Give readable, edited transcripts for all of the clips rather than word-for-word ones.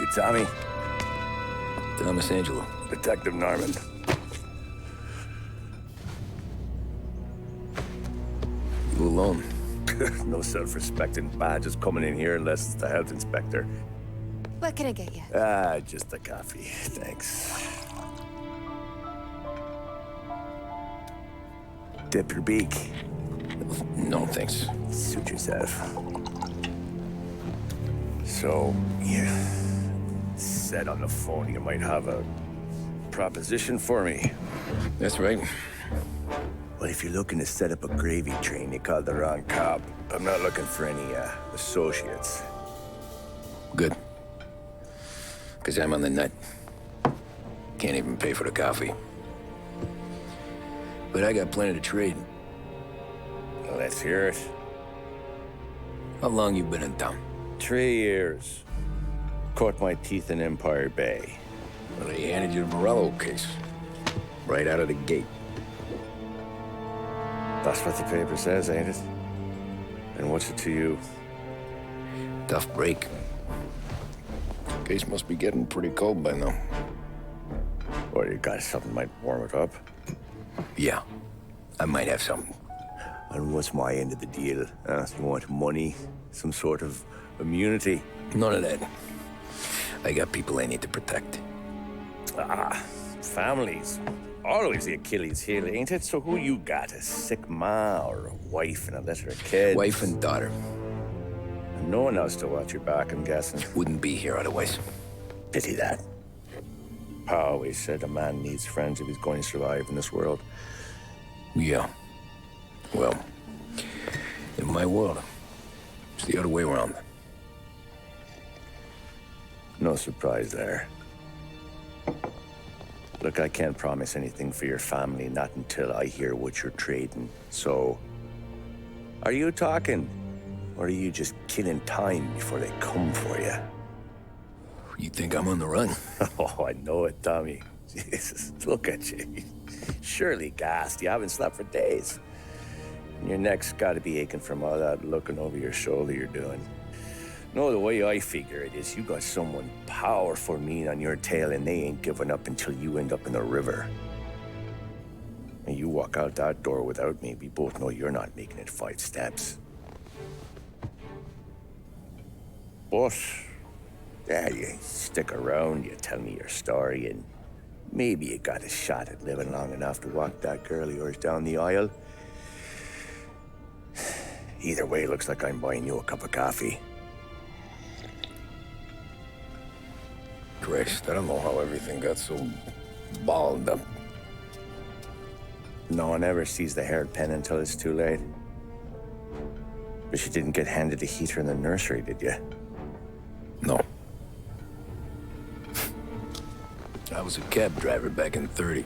You Tommy? Thomas Angelo. Detective Norman. You alone? No self-respecting badges coming in here unless it's the health inspector. What can I get you? Just a coffee. Thanks. Dip your beak. No, thanks. Suit yourself. So, you said on the phone you might have a proposition for me. That's right. Well, if you're looking to set up a gravy train, you called the wrong cop. I'm not looking for any, associates. Good. Because I'm on the nut. Can't even pay for the coffee. But I got plenty to trade. Well, let's hear it. How long you been in town? 3 years. Caught my teeth in Empire Bay. Well, they handed you the Morello case. Right out of the gate. That's what the paper says, ain't it? And what's it to you? Tough break. Case must be getting pretty cold by now. Or you got something might warm it up? Yeah, I might have something. And what's my end of the deal? You want money? Some sort of immunity? None of that. I got people I need to protect. Families. Always the Achilles heel, ain't it? So who you got? A sick ma or a wife and a litter of kids? Wife and daughter. And no one else to watch your back, I'm guessing. Wouldn't be here otherwise. Pity that. Pa always said a man needs friends if he's going to survive in this world. Yeah. Well, in my world, it's the other way around. No surprise there. Look, I can't promise anything for your family, not until I hear what you're trading. So, are you talking? Or are you just killing time before they come for you? You think I'm on the run? Oh, I know it, Tommy. Jesus, look at you. Surely gassed. You haven't slept for days. And your neck's got to be aching from all that looking over your shoulder you're doing. No, the way I figure it is you got someone powerful mean on your tail and they ain't giving up until you end up in the river. And you walk out that door without me, we both know you're not making it 5 steps. But, yeah, you stick around, you tell me your story, and maybe you got a shot at living long enough to walk that girl of yours down the aisle. Either way, looks like I'm buying you a cup of coffee. Christ, I don't know how everything got so balled up. No one ever sees the hairpin until it's too late. But you didn't get handed a heater in the nursery, did you? No. I was a cab driver back in '30.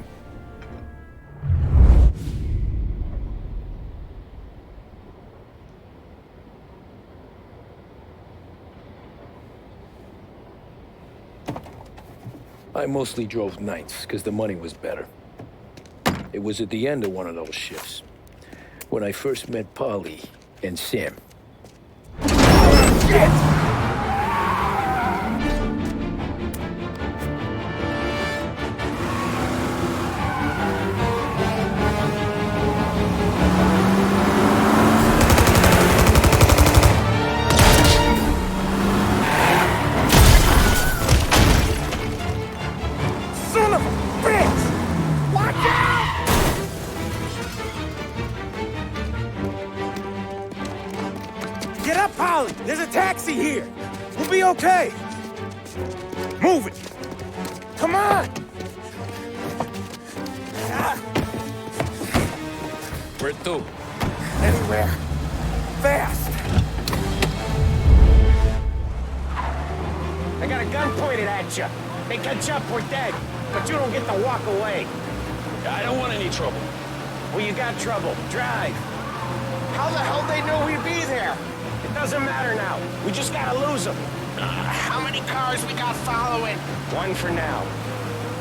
I mostly drove nights, because the money was better. It was at the end of one of those shifts, when I first met Polly and Sam. Shit! Son of a bitch! Watch out! Get up, Polly! There's a taxi here! We'll be okay! Move it! Come on! Where to? Anywhere. Fast! I got a gun pointed at you. They catch up, we're dead. But you don't get to walk away. I don't want any trouble. Well, you got trouble. Drive. How the hell they know we'd be there? It doesn't matter now. We just gotta lose them. How many cars we got following? One for now.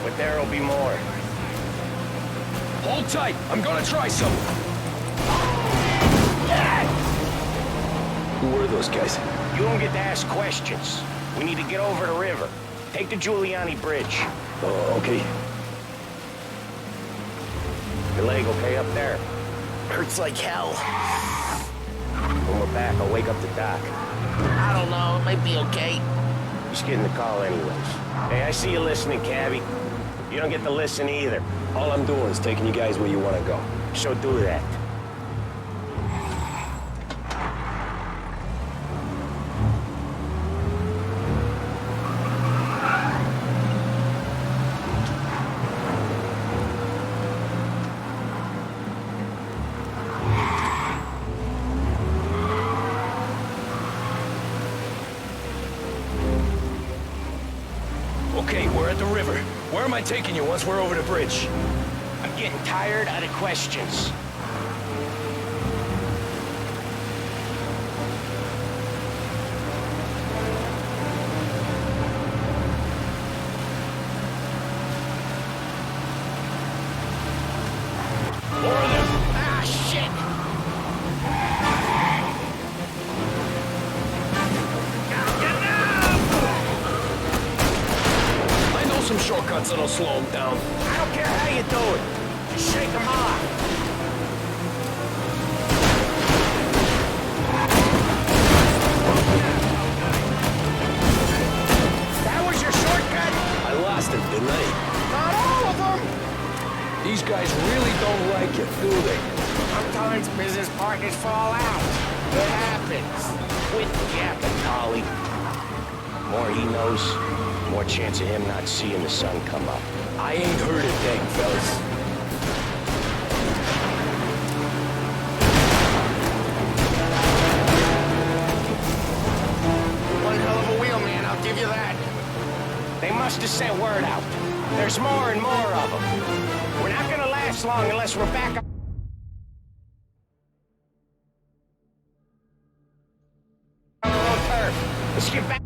But there'll be more. Hold tight. I'm gonna try something. Yeah! Who were those guys? You don't get to ask questions. We need to get over the river. Take the Giuliani Bridge. Oh, okay. Your leg okay up there? Hurts like hell. When we're back, I'll wake up the doc. I don't know, it might be okay. He's getting the call anyways. Hey, I see you listening, cabbie. You don't get to listen either. All I'm doing is taking you guys where you want to go. So do that. Okay, we're at the river. Where am I taking you once we're over the bridge? I'm getting tired of the questions. More of them. Ah, shit! I know some shortcuts that'll slow them down. I don't care how you do it. Just shake them off. That was your shortcut? I lost him, didn't I? Not all of them. These guys really don't like it, do they? Sometimes business partners fall out. It happens. Quit yapping, Collie. More he knows, more chance of him not seeing the sun come up. I ain't heard a thing, fellas. One hell of a wheelman, I'll give you that. They must have sent word out. There's more and more of them. We're not gonna last long unless we're back on our own turf. Let's get back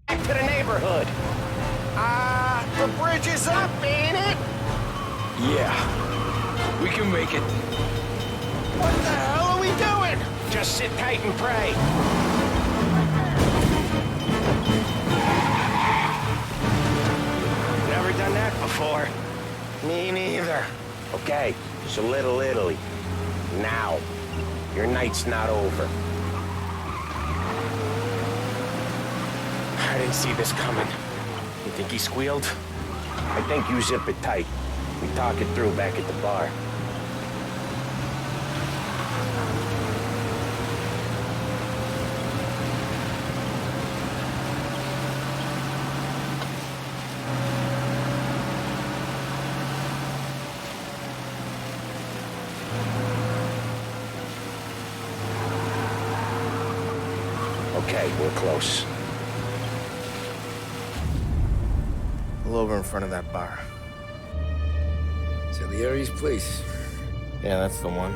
to the neighborhood. The bridge is up, ain't it? Yeah. We can make it. What the hell are we doing? Just sit tight and pray. Never done that before. Me neither. Okay, so Little Italy. Now. Your night's not over. I didn't see this coming. You think he squealed? I think you zip it tight. We talk it through back at the bar. Okay, we're close. Pull over in front of that bar. Salieri's place. Yeah, that's the one.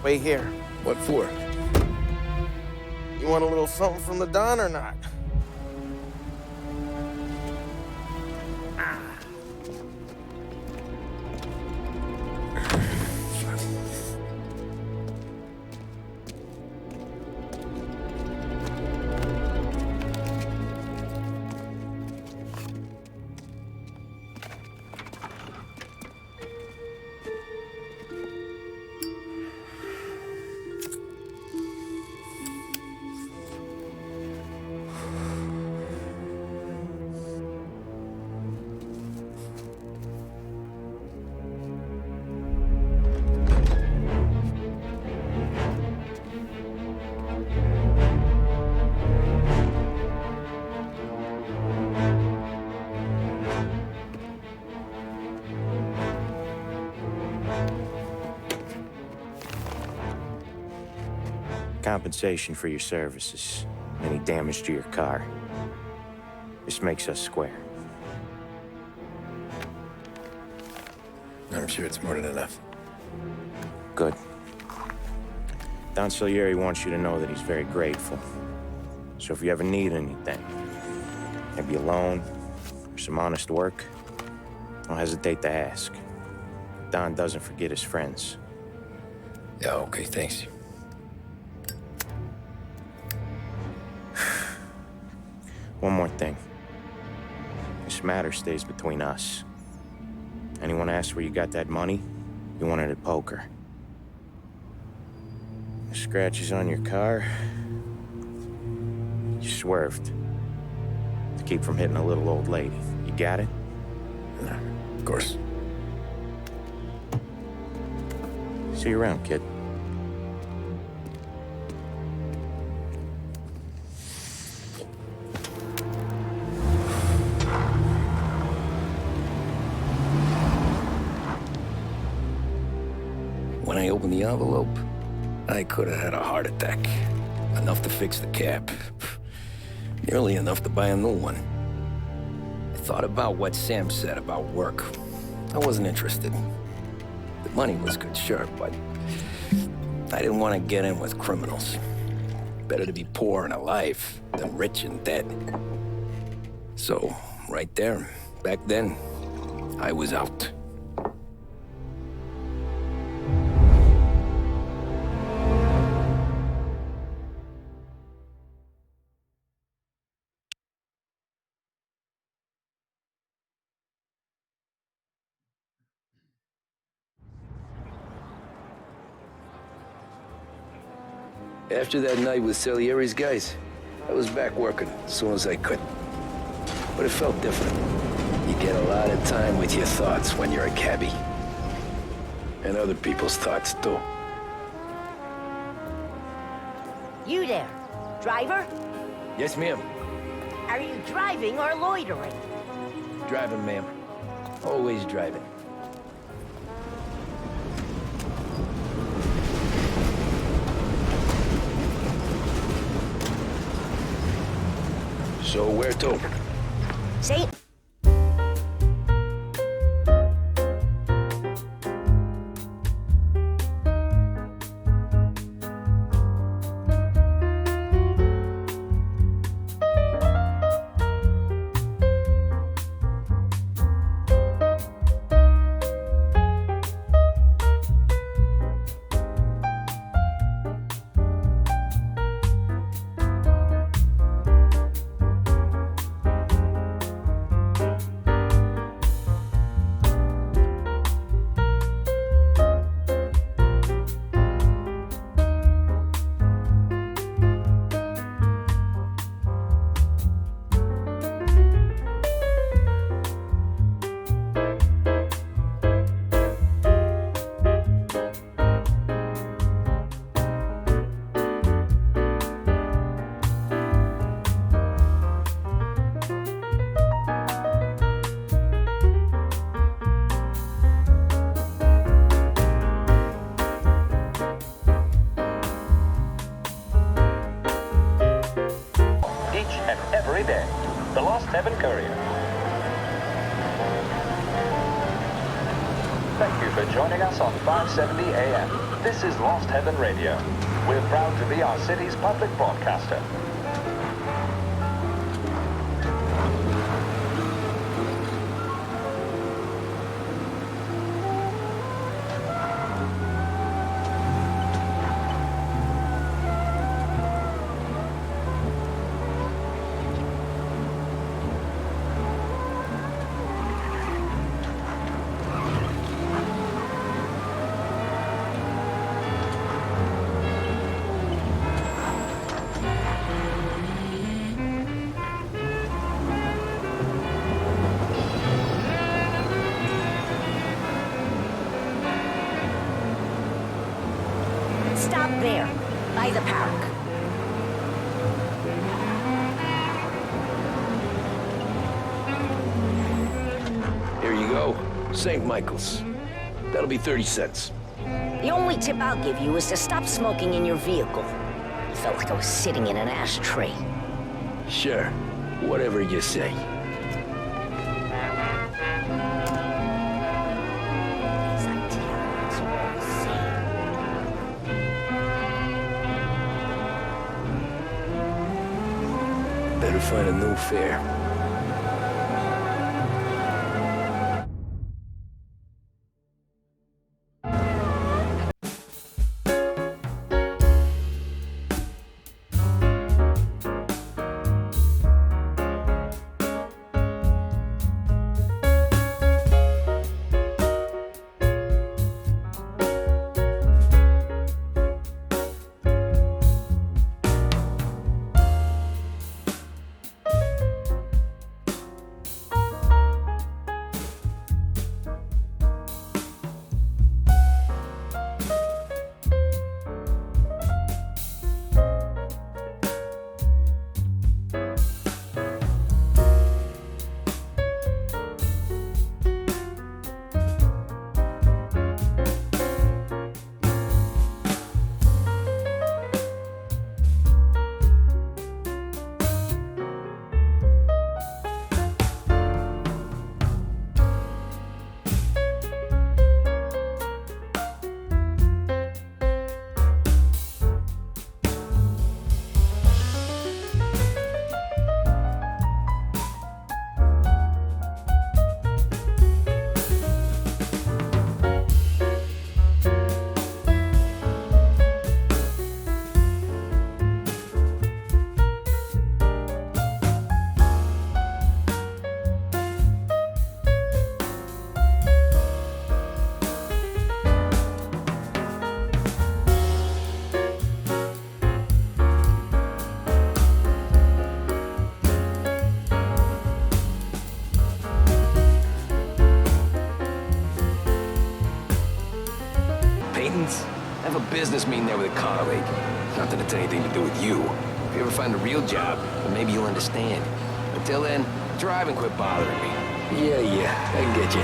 Wait here. What for? You want a little something from the Don or not? Compensation for your services. Any damage to your car. This makes us square. I'm sure it's more than enough. Good. Don Salieri wants you to know that he's very grateful. So if you ever need anything, maybe a loan or some honest work, don't hesitate to ask. Don doesn't forget his friends. Yeah, okay, thanks. One more thing. This matter stays between us. Anyone asks where you got that money, you won it at poker. The scratches on your car, you swerved. To keep from hitting a little old lady. You got it? Yeah, of course. See you around, kid. When I opened the envelope, I could have had a heart attack. Enough to fix the cab. Nearly enough to buy a new one. I thought about what Sam said about work. I wasn't interested. The money was good, sure, but I didn't want to get in with criminals. Better to be poor and alive than rich and dead. So, right there, back then, I was out. After that night with Salieri's guys, I was back working as soon as I could. But it felt different. You get a lot of time with your thoughts when you're a cabbie. And other people's thoughts, too. You there, driver? Yes, ma'am. Are you driving or loitering? Driving, ma'am. Always driving. So where to? Say, every day. The Lost Heaven Courier. Thank you for joining us on 570 AM. This is Lost Heaven Radio. We're proud to be our city's public broadcaster. stop there, by the park. Here you go. St. Michael's. That'll be 30 cents. The only tip I'll give you is to stop smoking in your vehicle. I felt like I was sitting in an ashtray. Sure. Whatever you say. As I tell you, it's all the same. Better find a new fare. I have a business meeting there with a colleague. Not that it's anything to do with you. If you ever find a real job, then maybe you'll understand. Until then, drive and quit bothering me. Yeah, I get you.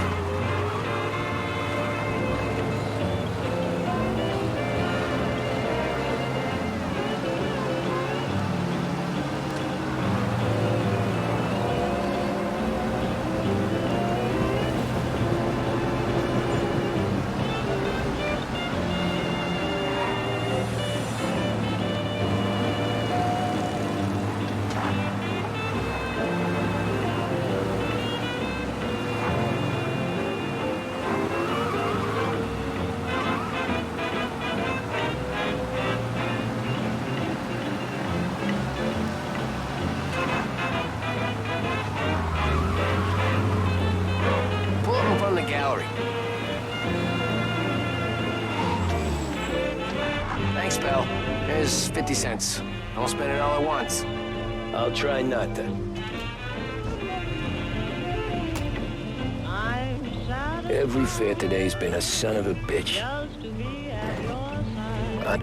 Pull up in front of the gallery. Thanks, pal. Here's 50 cents. I won't spend it all at once. I'll try not to. Every fare today's been a son of a bitch. On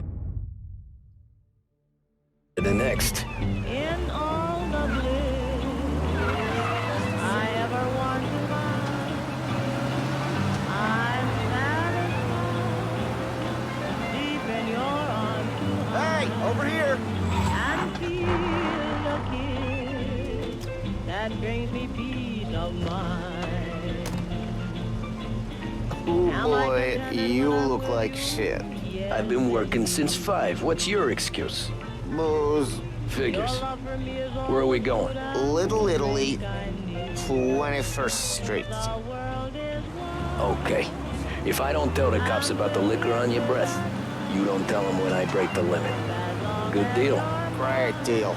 to the next. In all the bliss I ever want to find, I'm satisfied deep in your arms to hide. Hey, over here! And feel a kiss that brings me peace of mind. Oh boy, you look like shit. I've been working since 5. What's your excuse? Booze, Figures. Where are we going? Little Italy, 21st Street. Okay. If I don't tell the cops about the liquor on your breath, you don't tell them when I break the limit. Good deal. Great deal.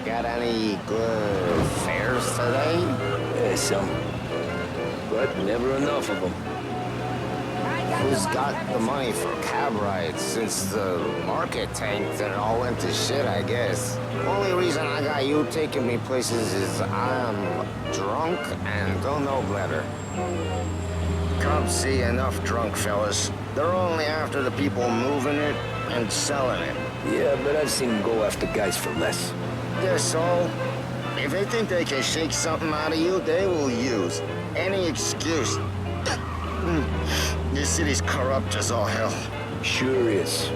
Got any good fares today? Yeah, some. But never enough of them. Who's got the money for cab rides since the market tanked and it all went to shit, I guess? Only reason I got you taking me places is I'm drunk and don't know better. Cops see enough drunk fellas. They're only after the people moving it and selling it. Yeah, but I've seen them go after guys for less. Guess so. If they think they can shake something out of you, they will use any excuse. This city's corrupt as all hell. Sure is.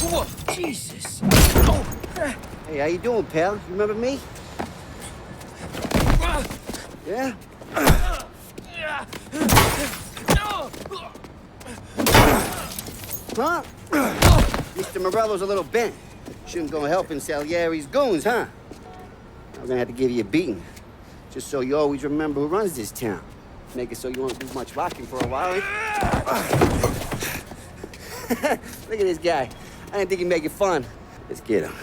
Whoa, Jesus! Hey, how you doing, pal? You remember me? Yeah? Huh? Mr. Morello's a little bent. Shouldn't go helping Salieri's goons, huh? I'm gonna have to give you a beating. Just so you always remember who runs this town. Make it so you won't do much rocking for a while. Look at this guy. I didn't think he'd make it fun. Let's get him.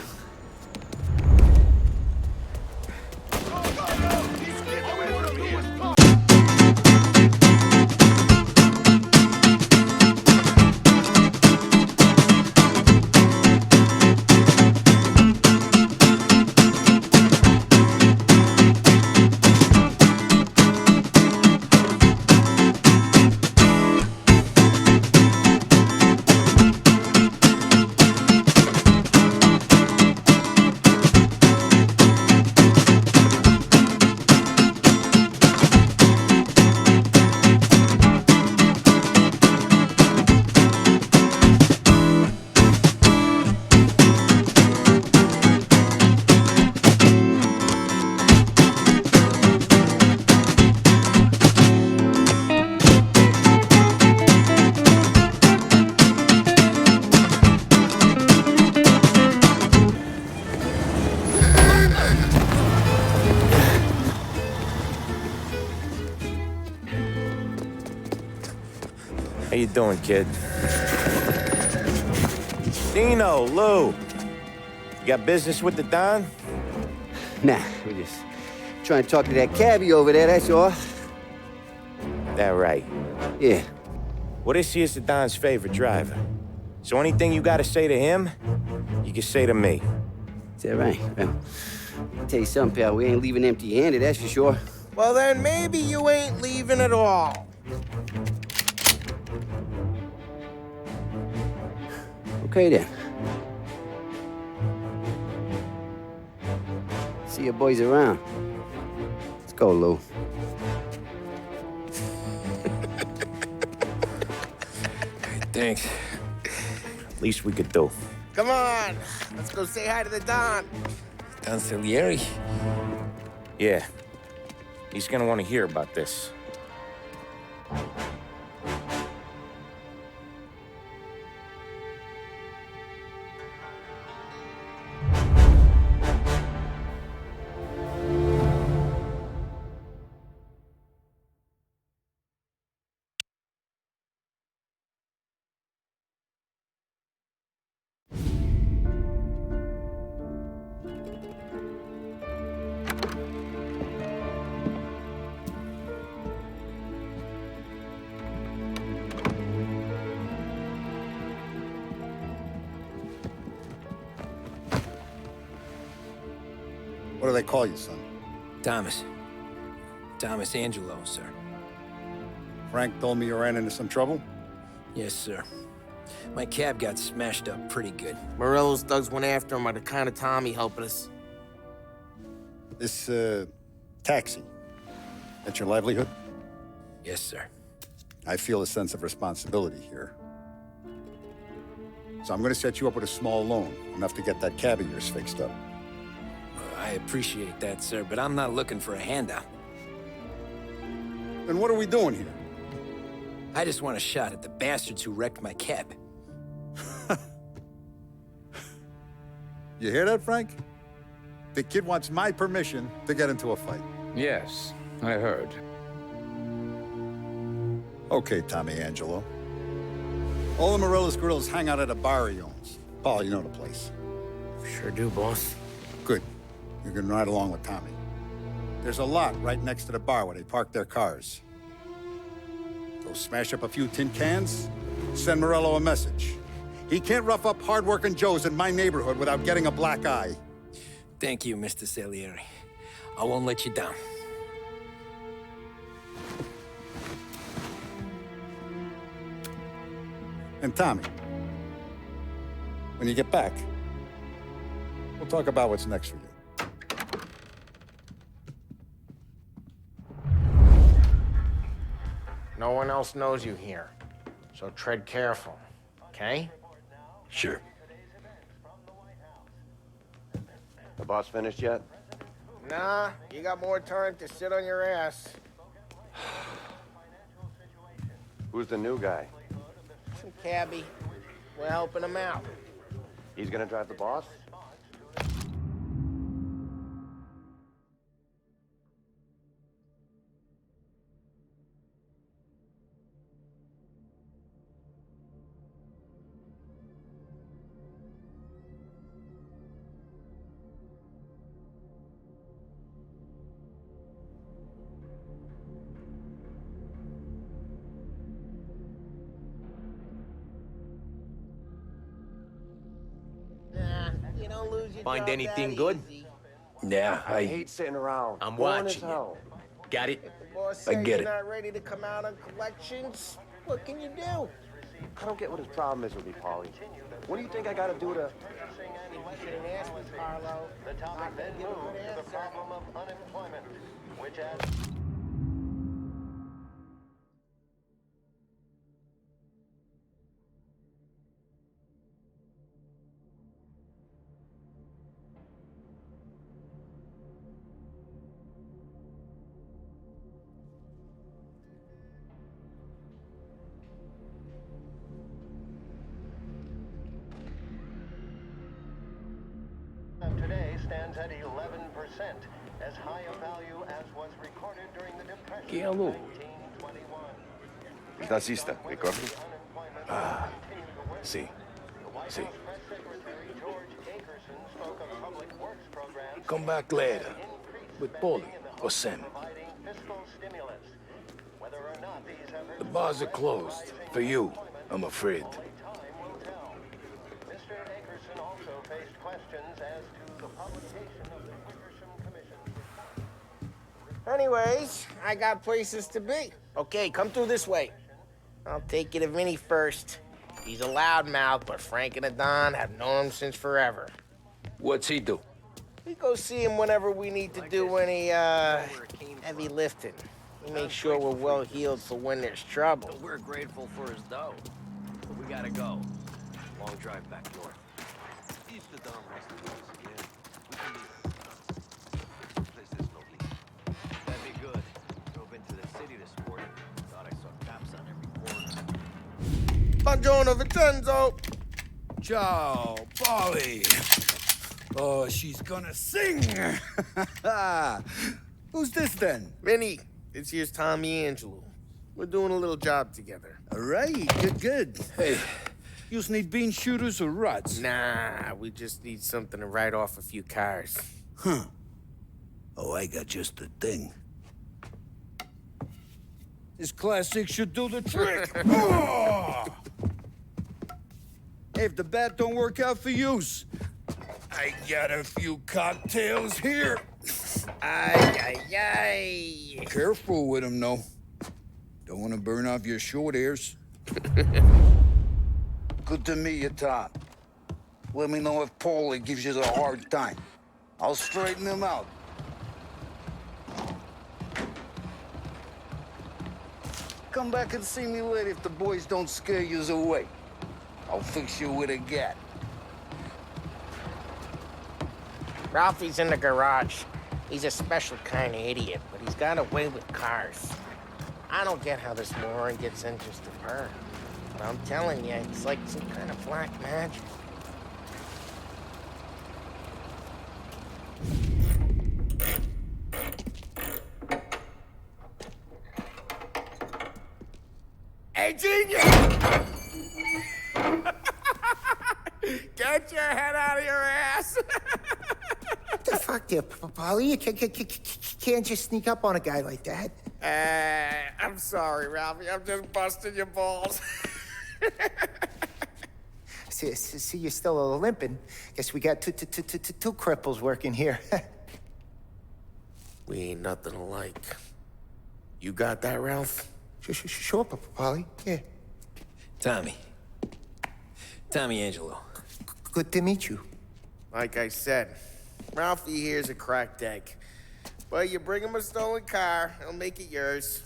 How you doing, kid? Dino, Lou. You got business with the Don? Nah, we just trying to talk to that cabbie over there, that's all. That right. Yeah. Well, this here's the Don's favorite driver. So anything you gotta say to him, you can say to me. Is that right? Well, I'll tell you something, pal. We ain't leaving empty-handed, that's for sure. Well, then maybe you ain't leaving at all. Okay, then. See your boys around. Let's go, Lou. Thanks. Least we could do. Come on, let's go say hi to the Don. Don Salieri? Yeah. He's gonna want to hear about this. What do they call you, son? Thomas. Thomas Angelo, sir. Frank told me you ran into some trouble? Yes, sir. My cab got smashed up pretty good. Morello's thugs went after him by the kind of Tommy helping us. This, taxi, that's your livelihood? Yes, sir. I feel a sense of responsibility here. So I'm gonna set you up with a small loan, enough to get that cab of yours fixed up. I appreciate that, sir, but I'm not looking for a handout. Then what are we doing here? I just want a shot at the bastards who wrecked my cab. You hear that, Frank? The kid wants my permission to get into a fight. Yes, I heard. Okay, Tommy Angelo. All the Morello's grills hang out at a bar he owns. Paul, you know the place. Sure do, boss. Good. You can ride along with Tommy. There's a lot right next to the bar where they park their cars. Go smash up a few tin cans, send Morello a message. He can't rough up hard-working Joes in my neighborhood without getting a black eye. Thank you, Mr. Salieri. I won't let you down. And Tommy, when you get back, we'll talk about what's next for you. No one else knows you here, so tread careful, okay? Sure. The boss finished yet? Nah, you got more time to sit on your ass. Who's the new guy? Some cabbie. We're helping him out. He's gonna drive the boss? You don't lose your Find job anything that good? easy. Yeah, I hate sitting around. I'm Boring as watching hell. you. Got it? If the boss I says get you're it. not ready to come out on collections, what can you do? I don't get what his problem is with me, Paulie. What do you think I gotta do to... You shouldn't ask me, Carlo. The topic then Give a moved good to the answer. problem of unemployment, which has... Today stands at 11%, as high a value as was recorded during the Depression of 1921. Il taxista, ricordi? Ah, sì. Sì. Come back later. With Paulie or Sam. The bars are closed. For you, I'm afraid. Anyways, I got places to be. Okay, come through this way. I'll take you to Vinny first. He's a loudmouth, but Frank and the Don have known him since forever. What's he do? We go see him whenever we need to do any, heavy lifting. We make sure we're well healed for when there's trouble. We're grateful for his dough. But we gotta go. Long drive back north. If the Don wants to do this again, we can leave. Place is no leave. That'd be good. Drove into the city this morning. Thought I saw cops on every corner. Buongiorno, Vincenzo! Ciao, Polly. Oh, she's gonna sing. Who's this then? Vinny, this here's Tommy Angelo. We're doing a little job together. All right, good. Hey, you need bean shooters or rods? Nah, we just need something to write off a few cars. Huh. Oh, I got just the thing. This classic should do the trick. Oh! Hey, if the bat don't work out for yous, I got a few cocktails here. Ay, ay, ay. Careful with them, though. Don't want to burn off your short hairs. Good to meet you, Tom. Let me know if Paulie gives you a hard time. I'll straighten him out. Come back and see me later if the boys don't scare yous away. I'll fix you with a gat. Ralphie's in the garage. He's a special kind of idiot, but he's got a way with cars. I don't get how this moron gets interest in her. But I'm telling you, it's like some kind of black magic. Hey, genius! Get your head out of your ass! The fuck there, Polly? You can't just sneak up on a guy like that. I'm sorry, Ralphie. I'm just busting your balls. See, you're still limping. Guess we got two cripples working here. We ain't nothing alike. You got that, Ralph? Sure, Polly. Yeah. Tommy Angelo. Good to meet you. Like I said, Ralphie here's a cracked egg. But you bring him a stolen car, he'll make it yours.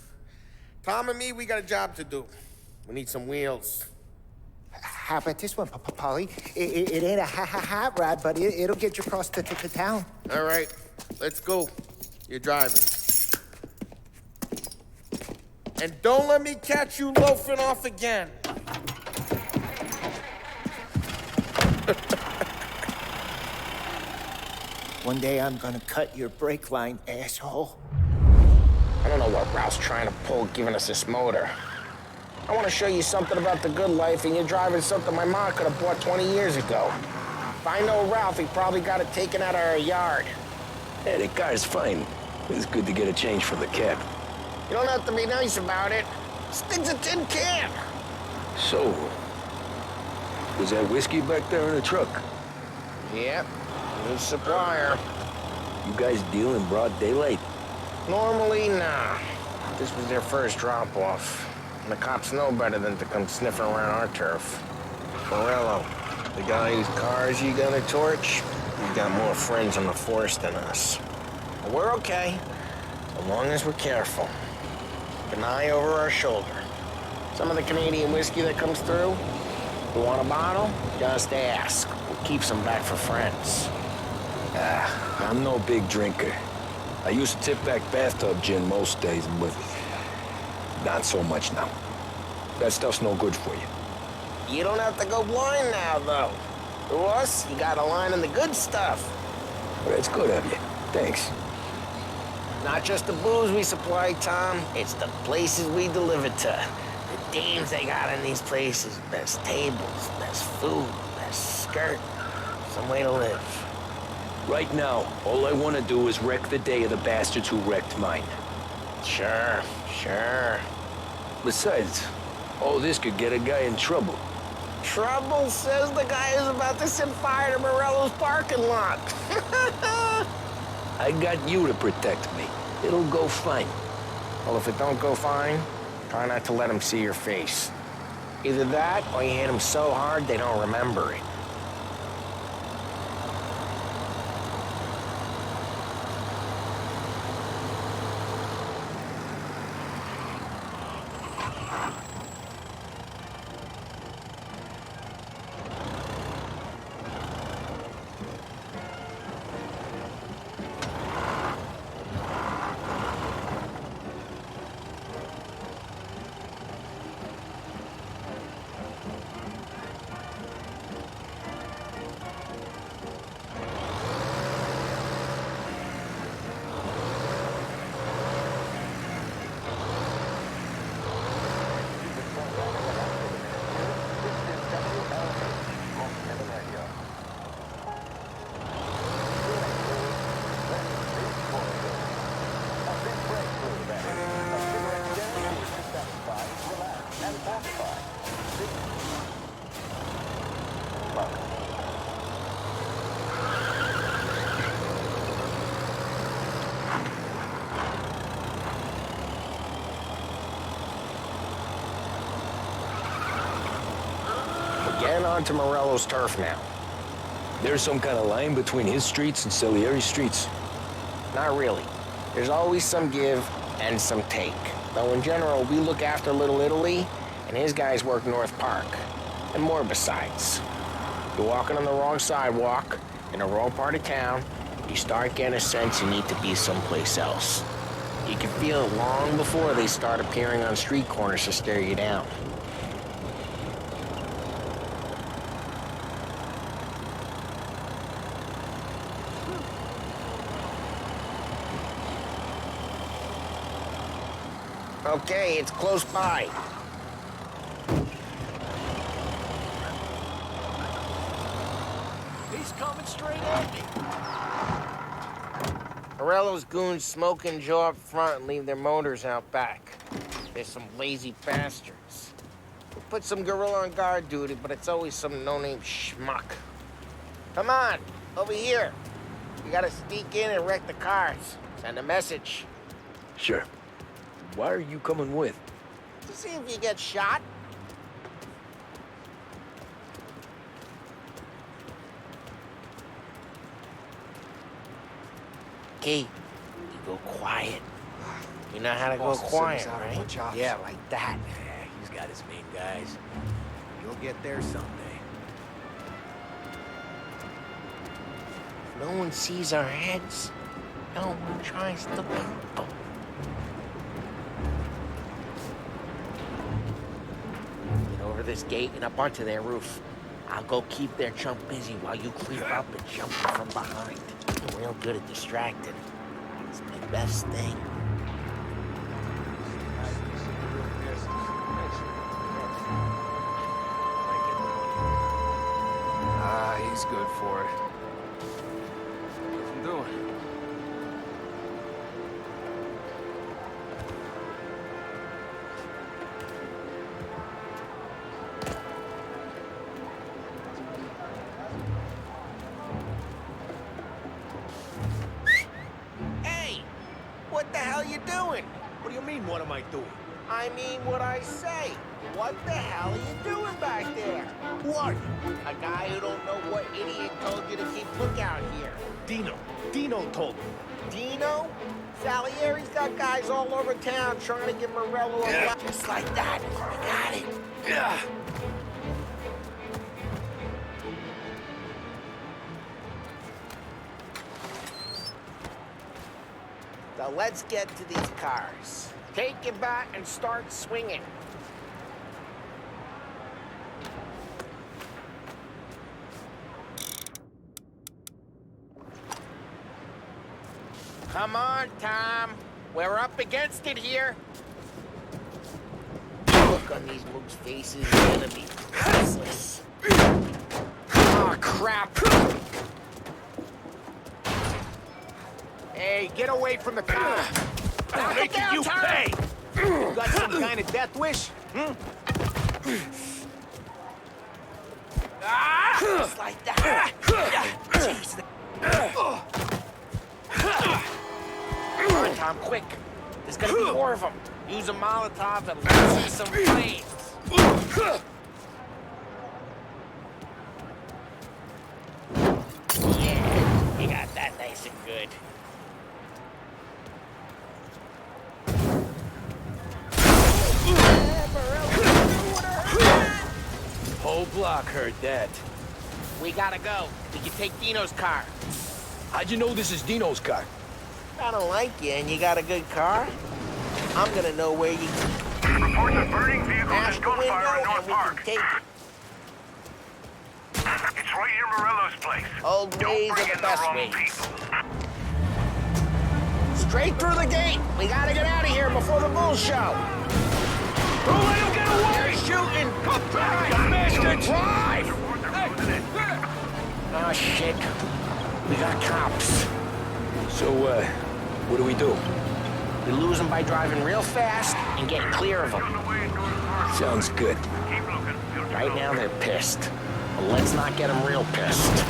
Tom and me, we got a job to do. We need some wheels. How about this one, Polly? It ain't a hot rod, but it'll get you across to town. All right, let's go. You're driving. And don't let me catch you loafing off again. One day I'm gonna cut your brake line, asshole. I don't know what Ralph's trying to pull giving us this motor. I want to show you something about the good life, and you're driving something my mom could have bought 20 years ago. If I know Ralph, he probably got it taken out of our yard. Hey, the car's fine. It's good to get a change for the cab. You don't have to be nice about it. This thing's a tin can. So, was that whiskey back there in the truck? Yep, new supplier. You guys deal in broad daylight? Normally, nah. This was their first drop-off. And the cops know better than to come sniffing around our turf. Morello, the guy whose cars you gonna torch, he's got more friends on the force than us. But we're okay, as long as we're careful. Keep an eye over our shoulder. Some of the Canadian whiskey that comes through, you want a bottle? Just ask. We'll keep some back for friends. I'm no big drinker. I used to tip back bathtub gin most days, but not so much now. That stuff's no good for you. You don't have to go blind now, though. To us, you got a line in the good stuff. Well, that's good of you. Thanks. Not just the booze we supply, Tom. It's the places we deliver to. The dames they got in these places. Best tables, best food, best skirt. Some way to live. Right now, all I want to do is wreck the day of the bastards who wrecked mine. Sure. Besides, all this could get a guy in trouble. Trouble says the guy is about to set fire to Morello's parking lot. I got you to protect me. It'll go fine. Well, if it don't go fine, try not to let them see your face. Either that, or you hit them so hard they don't remember it. Getting onto Morello's turf now. There's some kind of line between his streets and Salieri's streets. Not really. There's always some give and some take. Though in general, we look after Little Italy, and his guys work North Park. And more besides. You're walking on the wrong sidewalk, in the wrong part of town, you start getting a sense you need to be someplace else. You can feel it long before they start appearing on street corners to stare you down. Okay, it's close by. He's coming straight at me. Morello's goons smoke and jaw up front and leave their motors out back. They're some lazy bastards. We put some gorilla on guard duty, but it's always some no-name schmuck. Come on, over here. We gotta sneak in and wreck the cars. Send a message. Sure. Why are you coming with? To see if you get shot. Okay, you go quiet. You know how to go quiet, right? Yeah, like that. Yeah, he's got his main guys. You'll get there someday. If no one sees our heads, no one tries to bump them. Get over this gate and up onto their roof. I'll go keep their chump busy while you creep up and jump them from behind. I'm real good at distracting. It's my best thing. He's good for it. What's he doing? Hey! What the hell you doing? What do you mean, what am I doing? I mean what I say. What the hell are you doing back there? Who are you? A guy who don't know what idiot told you to keep lookout here. Dino. Dino told me. Dino? Salieri's got guys all over town trying to get Morello a just like that. You got it. Yeah. So let's get to these cars. Take it back and start swinging. Come on, Tom. We're up against it here. Look, on these mooks' faces is gonna be priceless. Oh, crap! Hey, get away from the car! I'm making you pay! You got some kind of death wish? Just like that. Jeez. Come on, Tom, quick. There's gonna be more of them. Use a Molotov and let's see some flames. Yeah, you got that nice and good. Whole block heard that. We gotta go. We can take Dino's car. How'd you know this is Dino's car? I don't like you and you got a good car. I'm gonna know where you Reports of burning vehicles smash and the window gunfire in North and we Park. can take it. It's right near Morello's place. Old ways Don't are bring the in best wrong ways. people. Straight through the gate. We gotta get out of here before the bull show. Don't let him get away! They're shooting. Come back, you bastards! Drive! Hey. Oh, shit. We got cops. So, what do we do? We lose them by driving real fast and getting clear of them. Sounds good. Keep looking. Right now they're pissed. But let's not get them real pissed.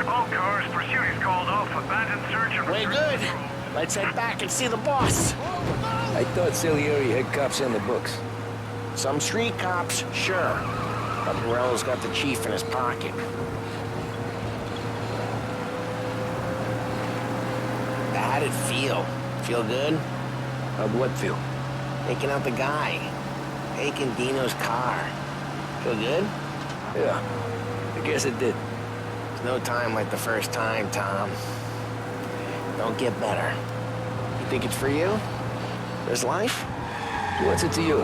All cars, pursuit is called off. Abandoned search and We're good. Let's head back and see the boss. I thought Salieri had cops on the books. Some street cops, sure. But Morello's got the chief in his pocket. How'd it feel? Feel good? How'd what feel? Taking out the guy. Taking Dino's car. Feel good? Yeah, I guess it did. There's no time like the first time, Tom. Don't get better. You think it's for you? This life? What's it to you?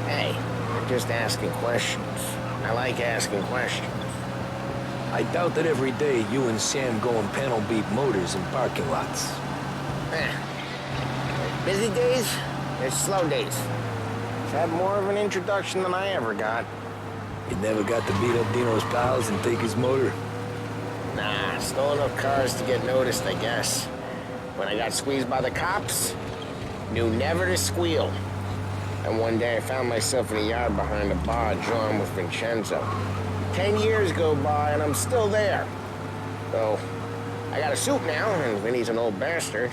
Hey, I'm just asking questions. I like asking questions. I doubt that every day you and Sam go and panel beat motors in parking lots. Busy days, there's slow days. I've had more of an introduction than I ever got. You never got to beat up Dino's pals and take his motor? Nah, stole enough cars to get noticed, I guess. When I got squeezed by the cops, knew never to squeal. And one day I found myself in a yard behind a bar drawn with Vincenzo. 10 years go by and I'm still there. So, I got a suit now, and Vinny's an old bastard.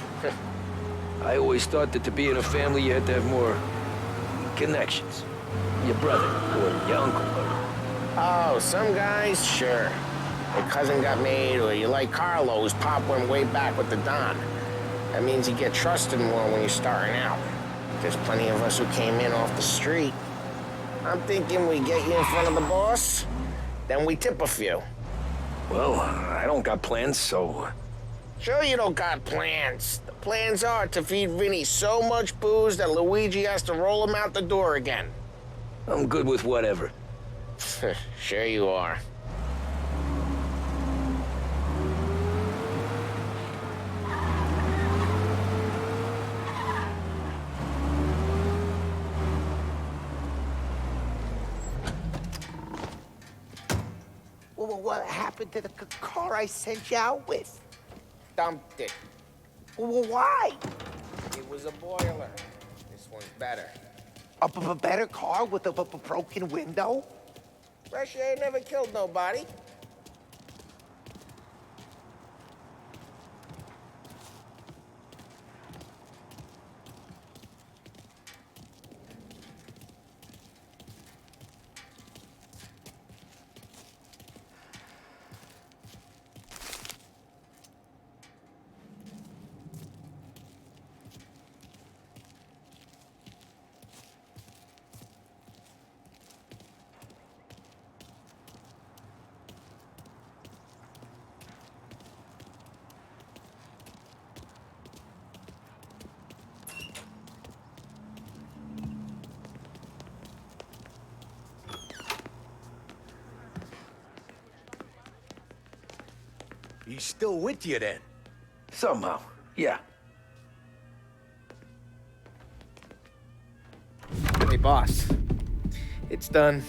I always thought that to be in a family you had to have more connections. Your brother, or your uncle, or... Oh, some guys, sure. Your cousin got made, or you like Carlos, Pop went way back with the Don. That means you get trusted more when you're starting out. There's plenty of us who came in off the street. I'm thinking we get you in front of the boss, then we tip a few. Well, I don't got plans, so... Sure you don't got plans. The plans are to feed Vinny so much booze that Luigi has to roll him out the door again. I'm good with whatever. Sure you are. Well, what happened to the car I sent you out with? Dumped it. Well, why? It was a boiler. This one's better. A better car with a broken window? Fresh air never killed nobody. He's still with you then? Somehow, yeah. Hey, boss. It's done.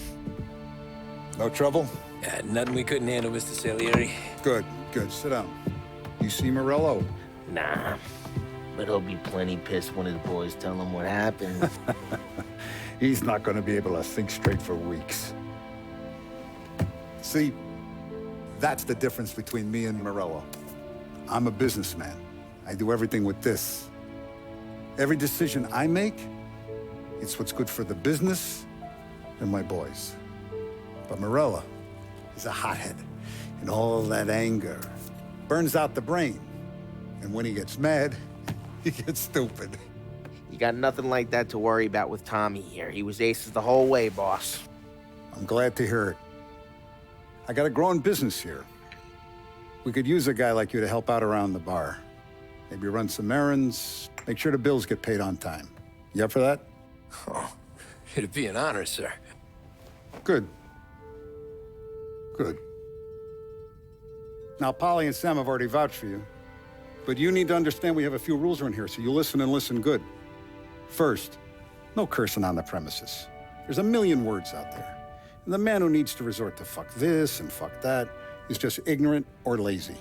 No trouble? Yeah, nothing we couldn't handle, Mr. Salieri. Good, good. Sit down. You see Morello? Nah. But he'll be plenty pissed when his boys tell him what happened. He's not going to be able to think straight for weeks. See, that's the difference between me and Morello. I'm a businessman. I do everything with this. Every decision I make, it's what's good for the business and my boys. But Morello is a hothead, and all that anger burns out the brain. And when he gets mad, he gets stupid. You got nothing like that to worry about with Tommy here. He was aces the whole way, boss. I'm glad to hear it. I got a growing business here. We could use a guy like you to help out around the bar. Maybe run some errands, make sure the bills get paid on time. You up for that? Oh, it'd be an honor, sir. Good. Good. Now, Polly and Sam have already vouched for you. But you need to understand we have a few rules around here, so you listen and listen good. First, no cursing on the premises. There's a million words out there. And the man who needs to resort to fuck this and fuck that is just ignorant or lazy.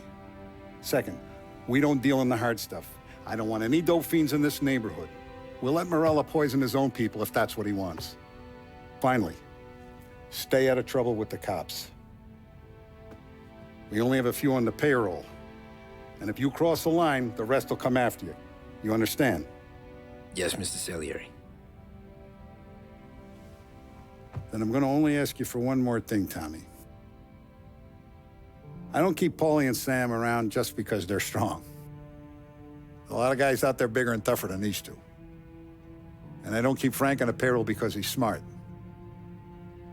Second, we don't deal in the hard stuff. I don't want any dope fiends in this neighborhood. We'll let Morello poison his own people if that's what he wants. Finally, stay out of trouble with the cops. We only have a few on the payroll. And if you cross the line, the rest will come after you. You understand? Yes, Mr. Salieri. Then I'm going to only ask you for one more thing, Tommy. I don't keep Paulie and Sam around just because they're strong. A lot of guys out there bigger and tougher than these two. And I don't keep Frank on the payroll because he's smart.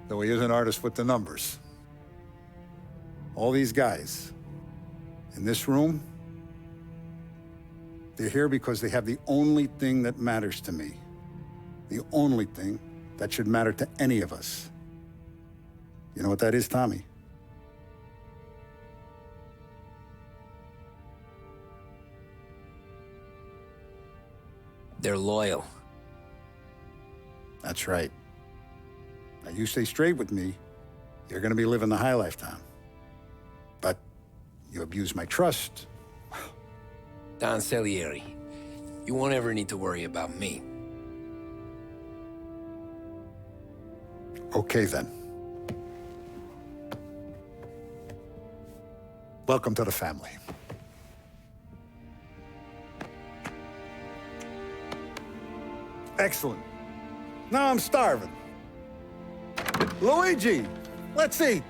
Though he is an artist with the numbers. All these guys in this room, they're here because they have the only thing that matters to me. The only thing that should matter to any of us. You know what that is, Tommy? They're loyal. That's right. Now, you stay straight with me, you're gonna be living the high life, Tom. But you abuse my trust. Don Salieri, you won't ever need to worry about me. Okay, then. Welcome to the family. Excellent. Now I'm starving. Luigi, let's eat.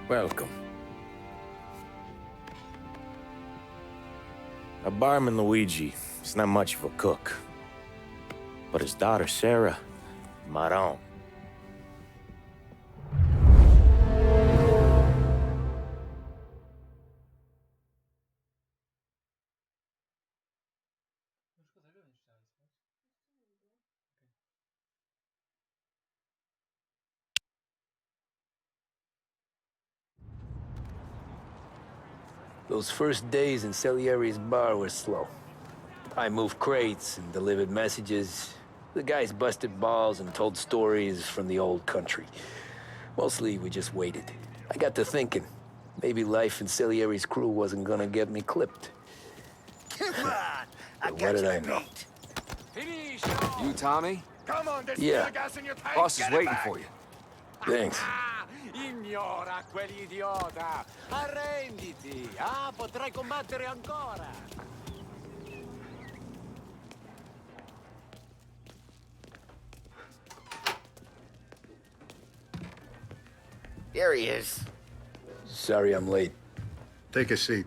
Welcome. A barman Luigi is not much of a cook. But his daughter Sarah, Maron. Those first days in Salieri's bar were slow. I moved crates and delivered messages. The guys busted balls and told stories from the old country. Mostly, we just waited. I got to thinking, maybe life in Salieri's crew wasn't gonna get me clipped. Come on! I But got what did you I know? beat. You, Tommy? Come on, there's Yeah. still gas in your tank. Boss is Get it waiting back. for you. Thanks. Ignora quell'idiota! Arrenditi! Ah, potrai combattere ancora! There he is. Sorry I'm late. Take a seat.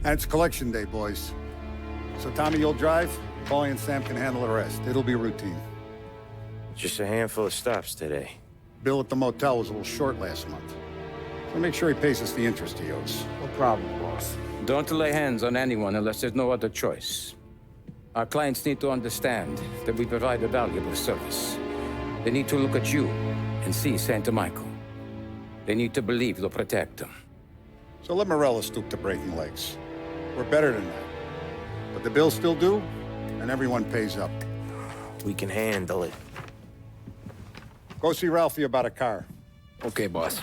And it's collection day, boys. So Tommy, you'll drive. Paulie and Sam can handle the rest. It'll be routine. Just a handful of stops today. Bill at the motel was a little short last month. So make sure he pays us the interest he owes. No problem, boss. Don't lay hands on anyone unless there's no other choice. Our clients need to understand that we provide a valuable service. They need to look at you and see Santa Michael. They need to believe you'll protect them. So let Morello stoop to breaking legs. We're better than that. But the bills still due, and everyone pays up. We can handle it. Go see Ralphie about a car. Okay, boss.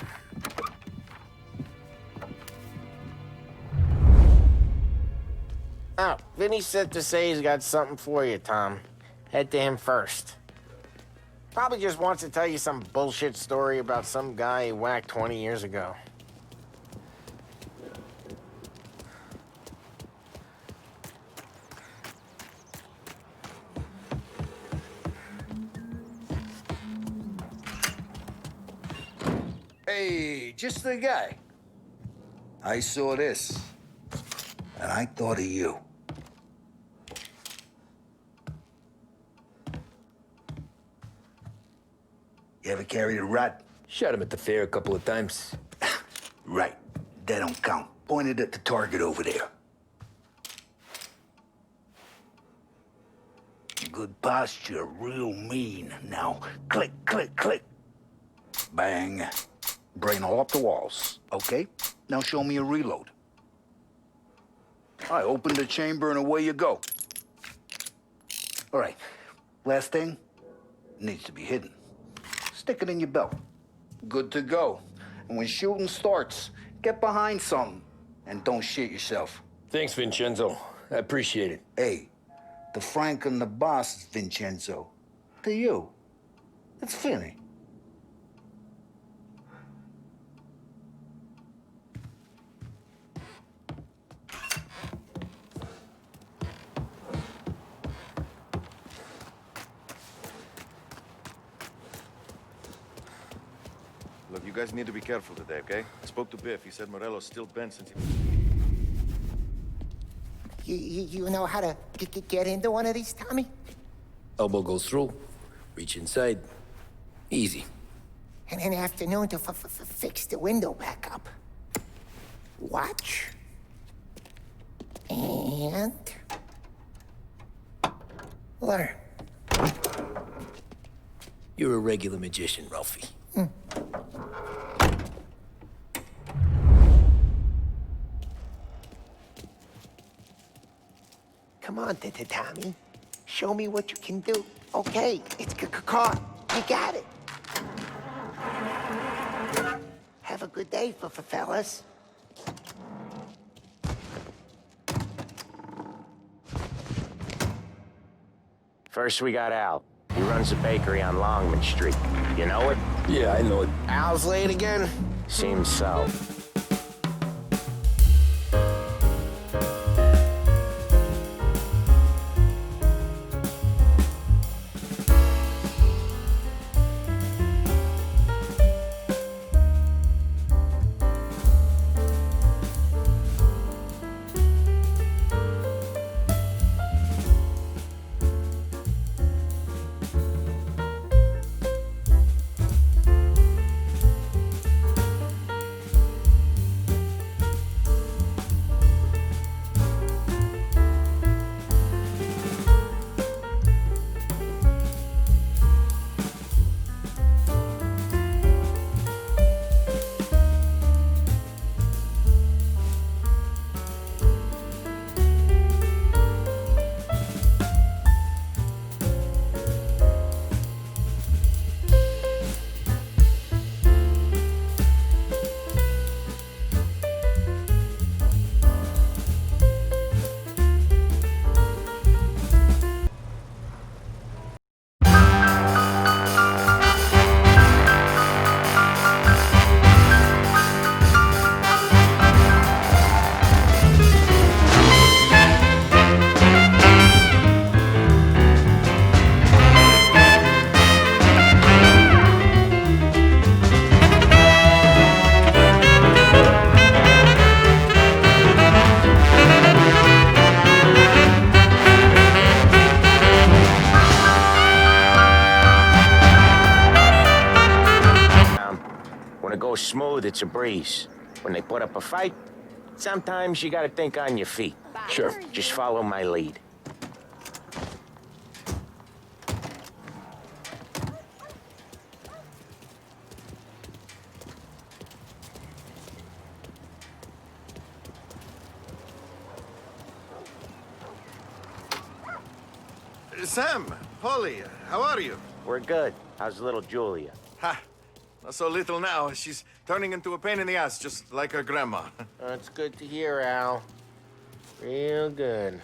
Oh, Vinny said to say he's got something for you, Tom. Head to him first. Probably just wants to tell you some bullshit story about some guy he whacked 20 years ago. Hey, just the guy. I saw this, and I thought of you. You ever carried a rat? Shot him at the fair a couple of times. Right. That don't count. Pointed at the target over there. Good posture, real mean. Now, click, click, click. Bang. Brain all up the walls. Okay, now show me a reload. All right, open the chamber and away you go. All right, last thing, needs to be hidden. Stick it in your belt. Good to go. And when shooting starts, get behind something and don't shit yourself. Thanks, Vincenzo. I appreciate it. Hey, the Frank and the boss is Vincenzo. To you, it's Vinny. Look, you guys need to be careful today, okay? I spoke to Biff. He said Morello's still bent since he... You know how to get into one of these, Tommy? Elbow goes through, reach inside. Easy. And an afternoon to fix the window back up. Watch. And... learn. You're a regular magician, Ralphie. Come on, Tommy. Show me what you can do. Okay, it's caught. You got it. Have a good day, fellas. First, we got Al. He runs a bakery on Longman Street. You know it? Yeah, I know it. Al's late again? Seems so. When it goes smooth, it's a breeze. When they put up a fight, sometimes you gotta think on your feet. Sure. Just follow my lead. Sam, Polly, how are you? We're good. How's little Julia? Ha! Not so little now. She's turning into a pain in the ass, just like her grandma. That's good to hear, Al. Real good.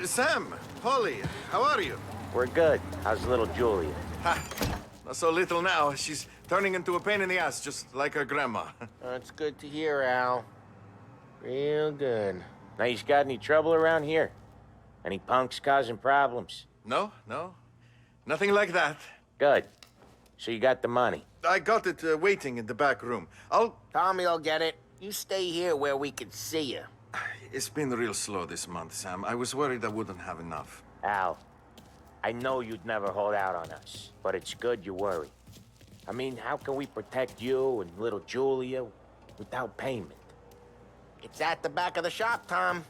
Sam, Polly, how are you? We're good. How's little Julia? Ha! Not so little now. She's turning into a pain in the ass, just like her grandma. That's good to hear, Al. Real good. Now, you got any trouble around here? Any punks causing problems? No. Nothing like that. Good. So you got the money? I got it waiting in the back room. Tommy will get it. You stay here where we can see you. It's been real slow this month, Sam. I was worried I wouldn't have enough. Al, I know you'd never hold out on us, but it's good you worry. I mean, how can we protect you and little Julia without payment? It's at the back of the shop, Tom.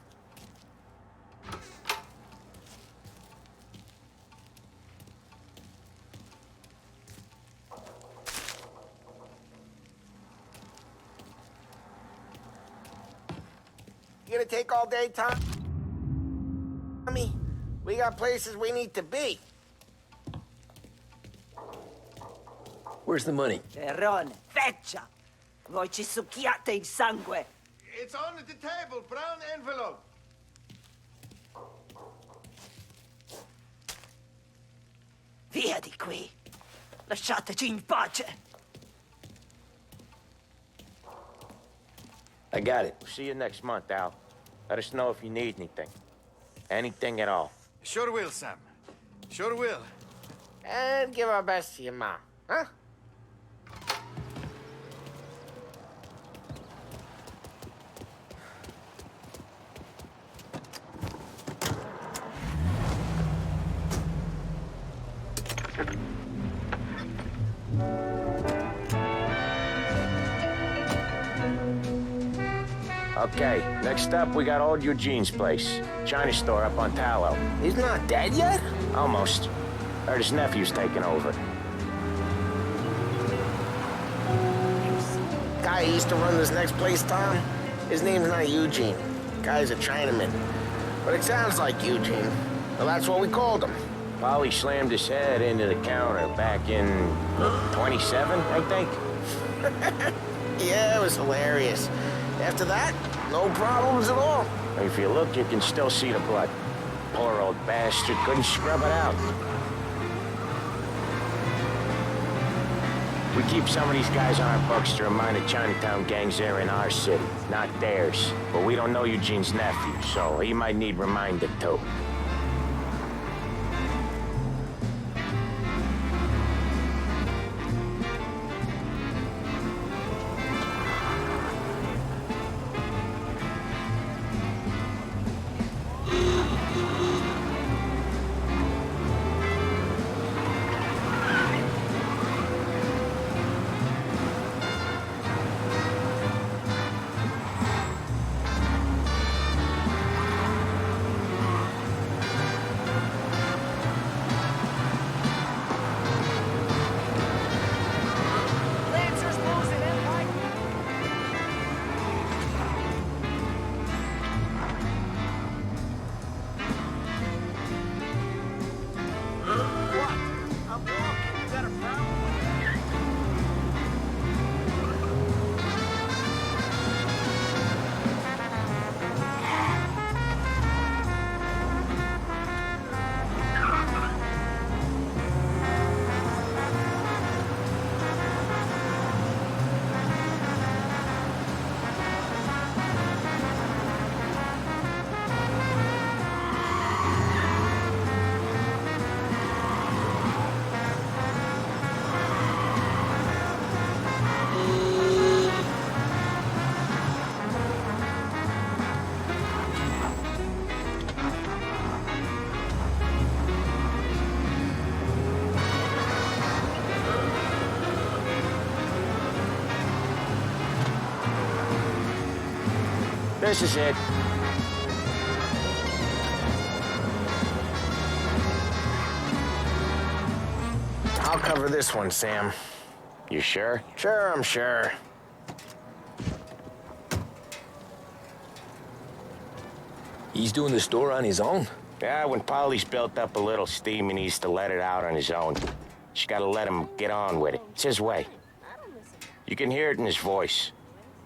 You gonna take all day, Tommy? We got places we need to be. Where's the money? Perrone, feccia! Voi ci succhiate il sangue! It's on the table, brown envelope. Via di qui! Lasciateci in pace! I got it. See you next month, Al. Let us know if you need anything. Anything at all. Sure will, Sam. Sure will. And give our best to your mom, huh? Okay, next up, we got old Eugene's place. China store up on Tallow. He's not dead yet? Almost. Heard his nephew's taking over. Guy who used to run this next place, Tom, his name's not Eugene. Guy's a Chinaman. But it sounds like Eugene. Well, that's what we called him. Polly slammed his head into the counter back in 27, I think. Yeah, it was hilarious. After that, no problems at all. If you look, you can still see the blood. Poor old bastard couldn't scrub it out. We keep some of these guys on our books to remind the Chinatown gangs they're in our city, not theirs. But we don't know Eugene's nephew, so he might need reminded too. This is it. I'll cover this one, Sam. You sure? Sure, I'm sure. He's doing the store on his own? Yeah, when Polly's built up a little steam, he needs to let it out on his own. Just gotta let him get on with it. It's his way. You can hear it in his voice.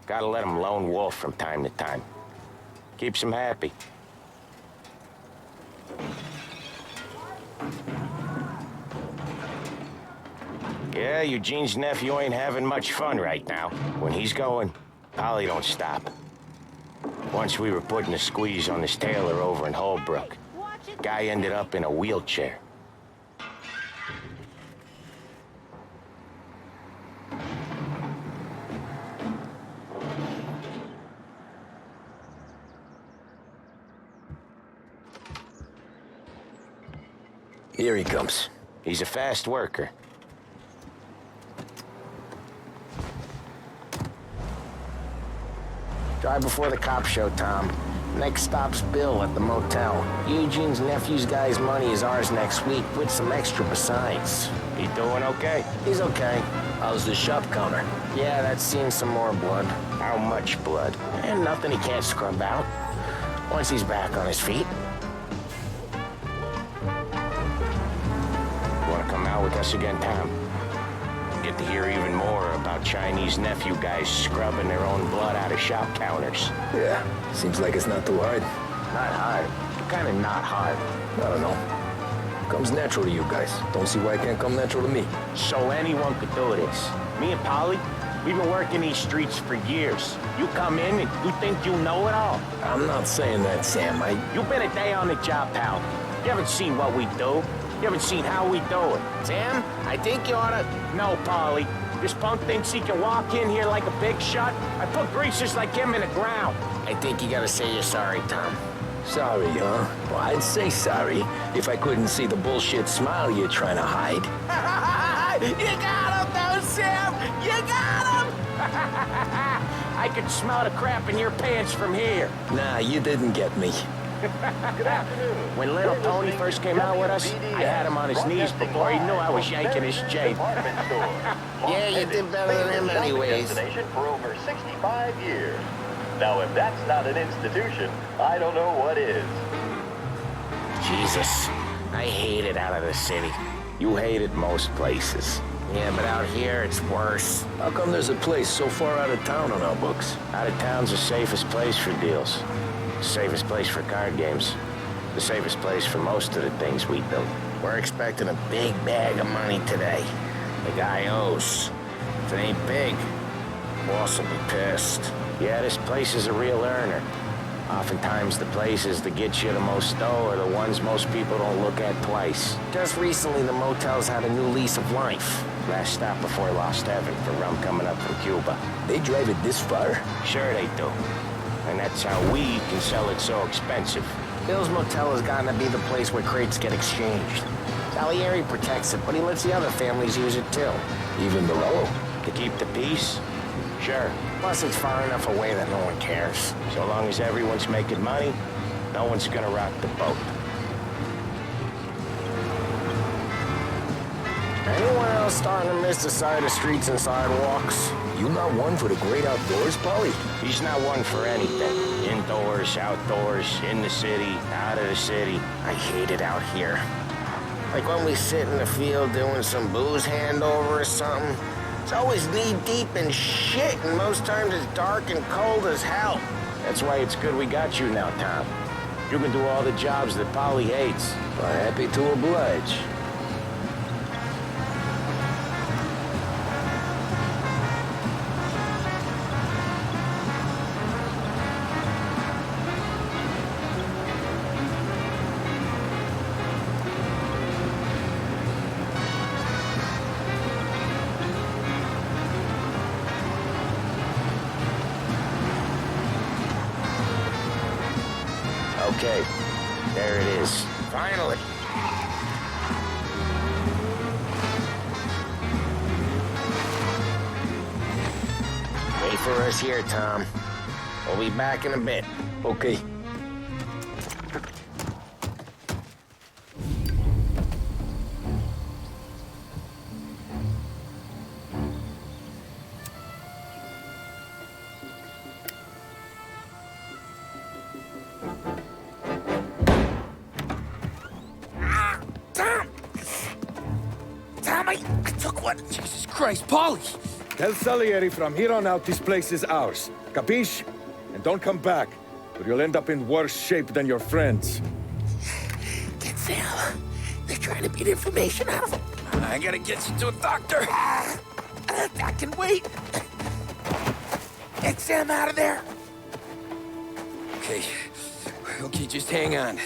Gotta let him lone wolf from time to time. Keeps him happy. Yeah, Eugene's nephew ain't having much fun right now. When he's going, Polly don't stop. Once we were putting a squeeze on this tailor over in Holbrook. Guy ended up in a wheelchair. Here he comes. He's a fast worker. Drive before the cops show, Tom. Next stop's Bill at the motel. Eugene's nephew's guy's money is ours next week, with some extra besides. He doing okay? He's okay. How's the shop counter? Yeah, that's seen some more blood. How much blood? And nothing he can't scrub out. Once he's back on his feet. Wanna come out with us again, Tom? Get to hear even more about Chinese nephew guys scrubbing their own blood out of shop counters. Yeah, seems like it's not too hard. Not hard. Kinda not hard. I don't know. Comes natural to you guys. Don't see why it can't come natural to me. So anyone could do this. Me and Polly, we've been working these streets for years. You come in and you think you know it all. I'm not saying that, Sam. You've been a day on the job, pal. You haven't seen what we do. You haven't seen how we do it. Sam, I think you oughta... No, Polly. This punk thinks he can walk in here like a big shot. I put greasers like him in the ground. I think you gotta say you're sorry, Tom. Sorry, huh? Well, I'd say sorry if I couldn't see the bullshit smile you're trying to hide. You got him, though, Sam! You got him! I could smell the crap in your pants from here. Nah, you didn't get me. Good afternoon. When little Tony first came out with us, I had him on his knees before he knew I was yanking his chain. Yeah, you did better than him anyways. Destination for over 65 years. Now, if that's not an institution, I don't know what is. Jesus, I hate it out of the city. You hate it most places. Yeah, but out here, it's worse. How come there's a place so far out of town on our books? Out of town's the safest place for deals. The safest place for card games. The safest place for most of the things we do. We're expecting a big bag of money today. The guy owes. If it ain't big, boss will be pissed. Yeah, this place is a real earner. Oftentimes the places that get you the most dough are the ones most people don't look at twice. Just recently, the motel's had a new lease of life. Last stop before Lost Heaven for rum coming up from Cuba. They drive it this far? Sure they do. And that's how we can sell it so expensive. Bill's Motel has gotten to be the place where crates get exchanged. Salieri protects it, but he lets the other families use it too. Even Morello? To keep the peace? Sure. Plus it's far enough away that no one cares. So long as everyone's making money, no one's gonna rock the boat. Anyone else starting to miss the side of streets and sidewalks? You not one for the great outdoors, Polly? He's not one for anything. Indoors, outdoors, in the city, out of the city. I hate it out here. Like when we sit in the field doing some booze handover or something. It's always knee-deep in shit, and most times it's dark and cold as hell. That's why it's good we got you now, Tom. You can do all the jobs that Polly hates. Well, happy to oblige. Okay, there it is. Finally. Wait for us here, Tom. We'll be back in a bit. Okay. Tommy, I took one. Jesus Christ, Polly! Tell Salieri from here on out this place is ours. Capiche? And don't come back, or you'll end up in worse shape than your friends. Get Sam. They're trying to beat information out of him. I gotta get you to a doctor. I can wait. Get Sam out of there. Okay. Okay, just hang on.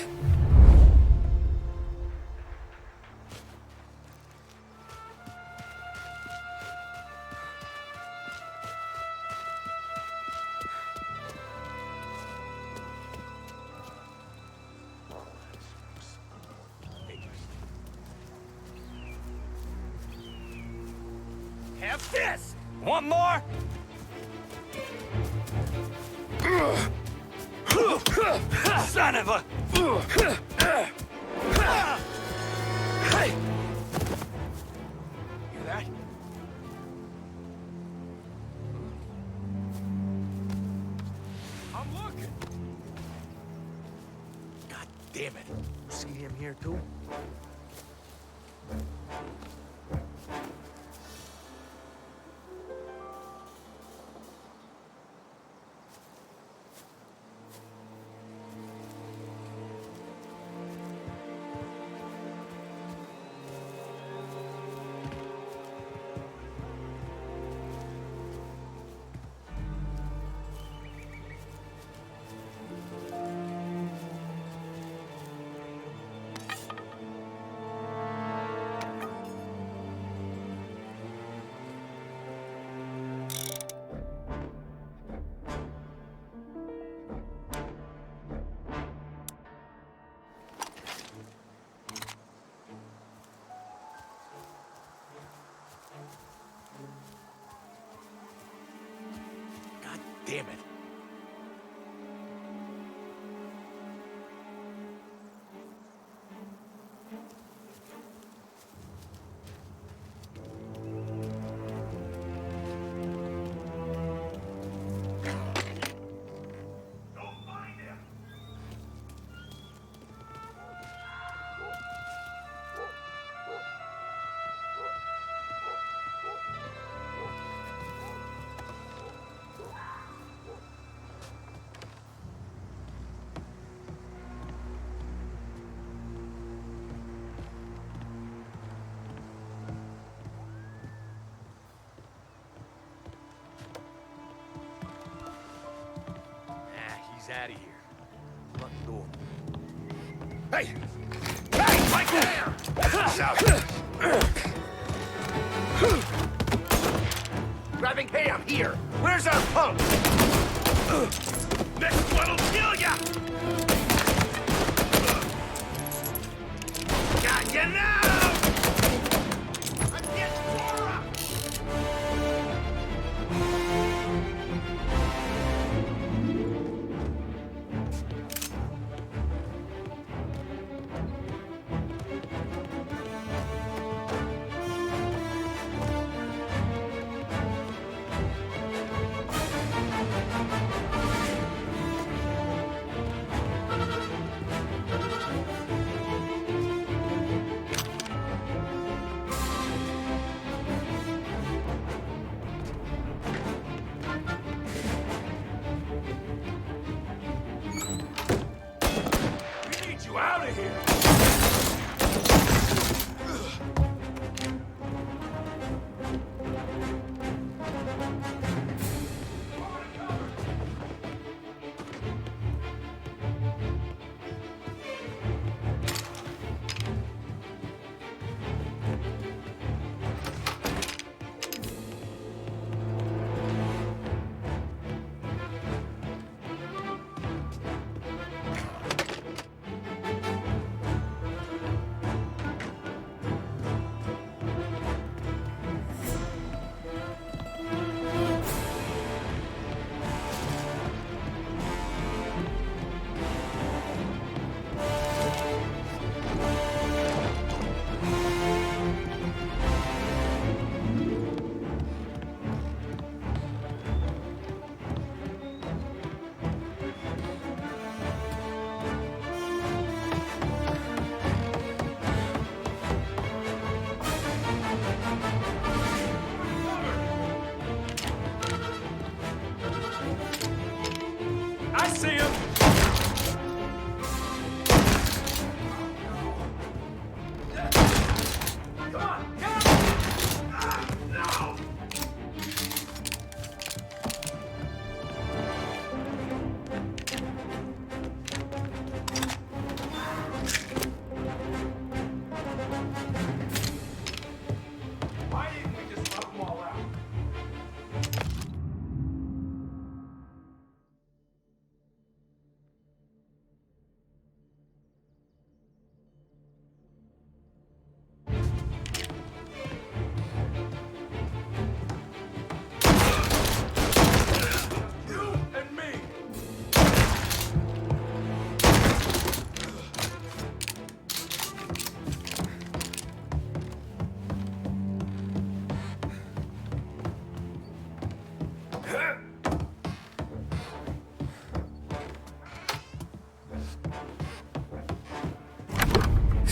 Have this! Want more? Son of a... Hey! Hear that? I'm looking. God damn it. See him here too? Damn it. He's out of here. Lock the door. Hey! Hey! Right there! South. Grabbing Ham, here! Where's our punk? Next one'll kill ya! Got ya now! Out of here!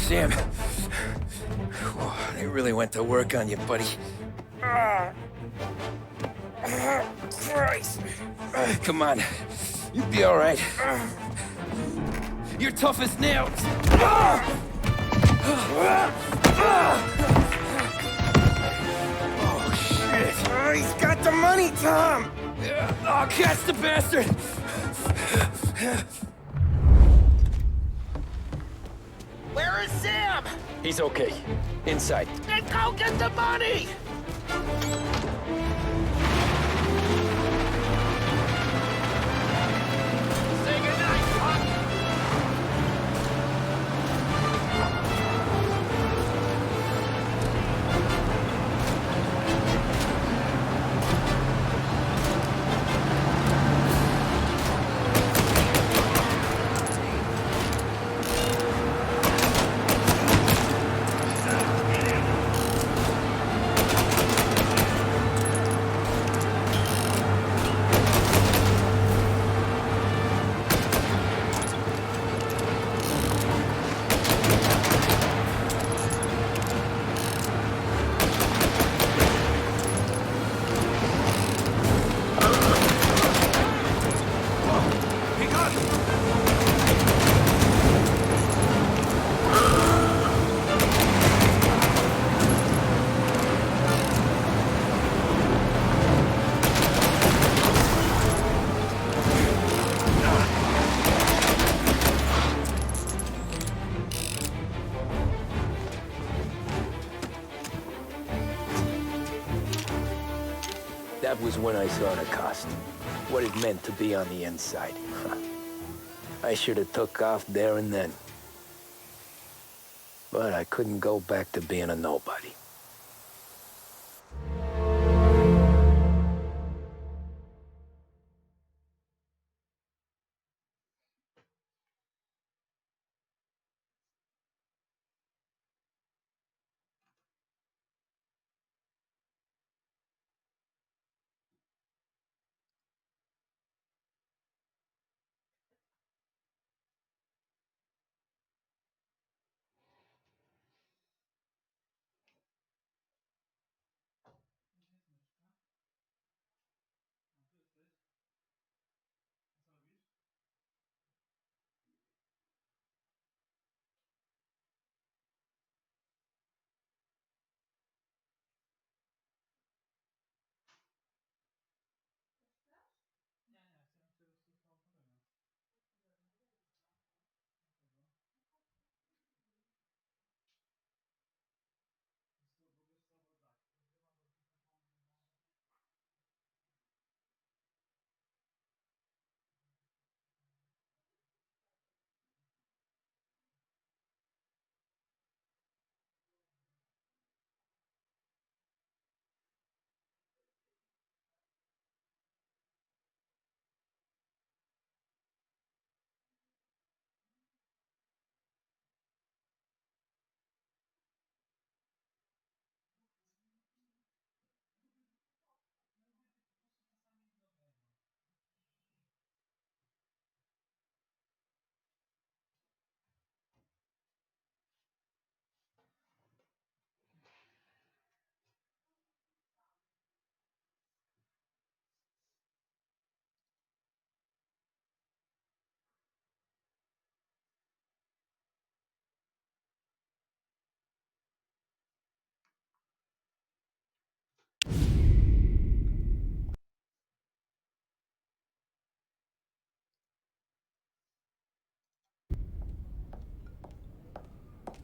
Sam. They really went to work on you, buddy. Christ. Come on. You'll be all right. You're tough as nails. Oh, shit. He's got the money, Tom! Oh, catch the bastard! Where is Sam? He's okay. Inside. Then go get the money! Say goodnight, Pop! That was when I saw the cost. What it meant to be on the inside. I should have took off there and then. But I couldn't go back to being a nobody.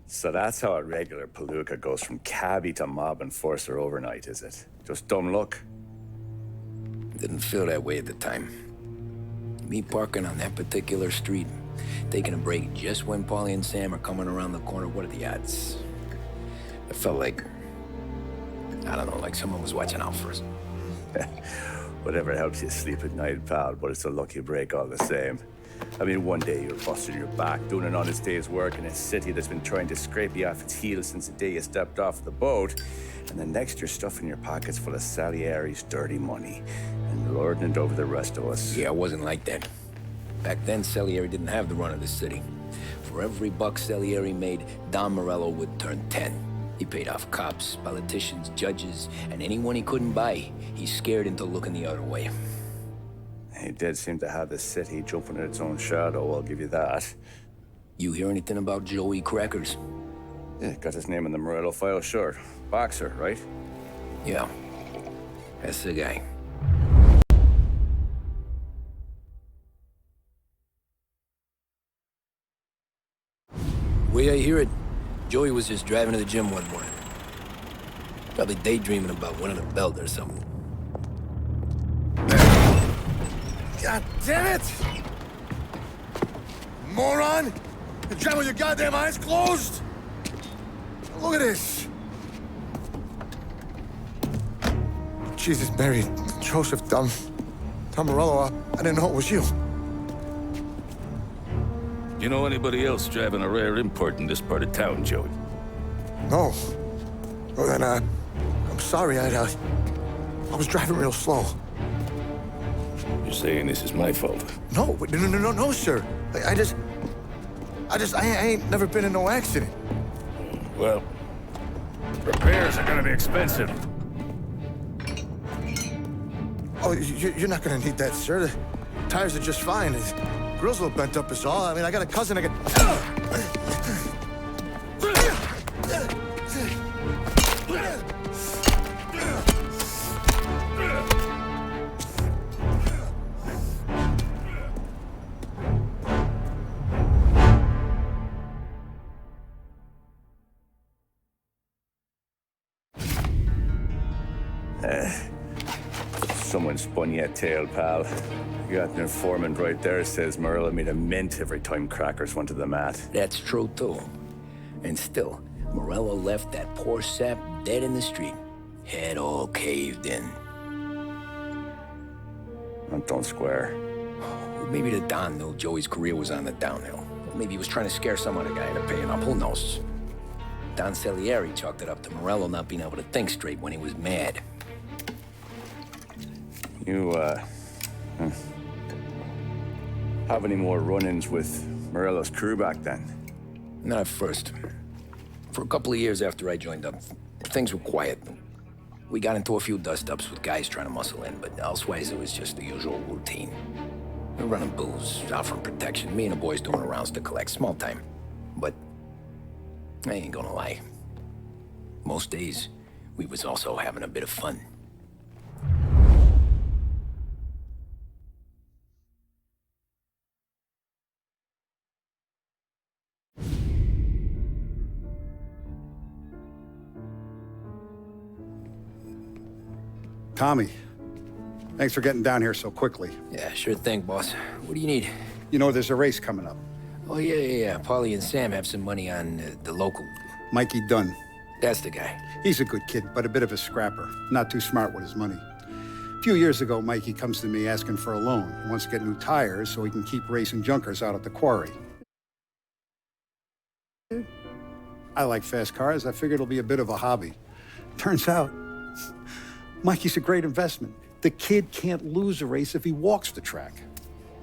So that's how a regular palooka goes from cabbie to mob enforcer overnight, is it? Just dumb luck? Didn't feel that way at the time. Me parking on that particular street, taking a break just when Paulie and Sam are coming around the corner, what are the odds? It felt like, I don't know, like someone was watching out for us. Whatever helps you sleep at night, pal, but it's a lucky break all the same. I mean, one day you're busting your back, doing an honest day's work in a city that's been trying to scrape you off its heels since the day you stepped off the boat, and the next you're stuffing your pockets full of Salieri's dirty money and lording it over the rest of us. Yeah, it wasn't like that. Back then, Salieri didn't have the run of the city. For every buck Salieri made, Don Morello would turn 10. He paid off cops, politicians, judges, and anyone he couldn't buy, he scared into looking the other way. He did seem to have the city jumping at its own shadow, I'll give you that. You hear anything about Joey Crackers? Yeah, got his name in the Morello file, sure. Boxer, right? Yeah, that's the guy. The way I hear it, Joey was just driving to the gym one morning. Probably daydreaming about winning a belt or something. God damn it! Moron! You're driving with your goddamn eyes closed? Look at this! Jesus, Mary, Joseph, Tom Morello, I didn't know it was you. You know anybody else driving a rare import in this part of town, Joey? No. Well, then, I'm sorry, I was driving real slow. You're saying this is my fault? No, sir. I ain't never been in no accident. Well, repairs are gonna be expensive. Oh, you're not gonna need that, sir. The tires are just fine. His grill's a little bent up is all. I mean, I got a cousin I Someone spun you a tail, pal. You got an informant right there says Morello made a mint every time Crackers went to the mat. That's true, too. And still, Morello left that poor sap dead in the street. Head all caved in. Don't square. Well, maybe the Don knew Joey's career was on the downhill. Or maybe he was trying to scare some other guy into paying up. Who knows? Don Salieri chalked it up to Morello not being able to think straight when he was mad. You, have any more run-ins with Morello's crew back then? Not at first. For a couple of years after I joined up, things were quiet. We got into a few dust-ups with guys trying to muscle in, but elsewise it was just the usual routine. We're running booze, offering protection, me and the boys doing rounds to collect, small time. But I ain't gonna lie. Most days, we was also having a bit of fun. Tommy, thanks for getting down here so quickly. Yeah, sure thing, boss. What do you need? You know, there's a race coming up. Oh, yeah. Paulie and Sam have some money on the local... Mikey Dunn. That's the guy. He's a good kid, but a bit of a scrapper. Not too smart with his money. A few years ago, Mikey comes to me asking for a loan. He wants to get new tires so he can keep racing junkers out at the quarry. I like fast cars. I figured it'll be a bit of a hobby. Turns out, Mikey's a great investment. The kid can't lose a race if he walks the track.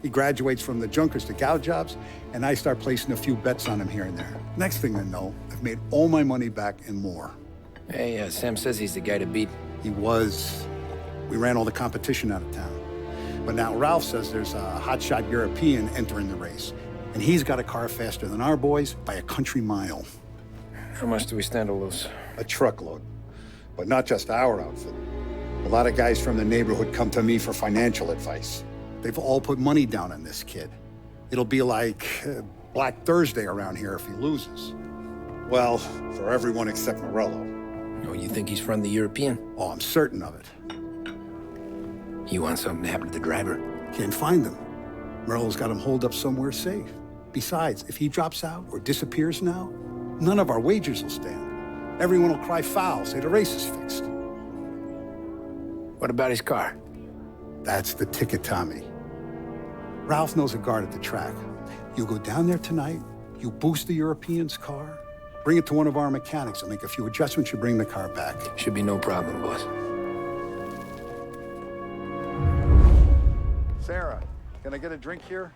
He graduates from the junkers to gal jobs, and I start placing a few bets on him here and there. Next thing I know, I've made all my money back and more. Hey, Sam says he's the guy to beat. He was. We ran all the competition out of town. But now Ralph says there's a hotshot European entering the race, and he's got a car faster than our boys by a country mile. How much do we stand to lose? A truckload. But not just our outfit. A lot of guys from the neighborhood come to me for financial advice. They've all put money down on this kid. It'll be like Black Thursday around here if he loses. Well, for everyone except Morello. Oh, you think he's from the European? Oh, I'm certain of it. You want something to happen to the driver? Can't find him. Morello's got him holed up somewhere safe. Besides, if he drops out or disappears now, none of our wagers will stand. Everyone will cry foul, say the race is fixed. What about his car? That's the ticket, Tommy. Ralph knows a guard at the track. You go down there tonight, you boost the European's car, bring it to one of our mechanics, and make a few adjustments, you bring the car back. Should be no problem, boss. Sarah, can I get a drink here?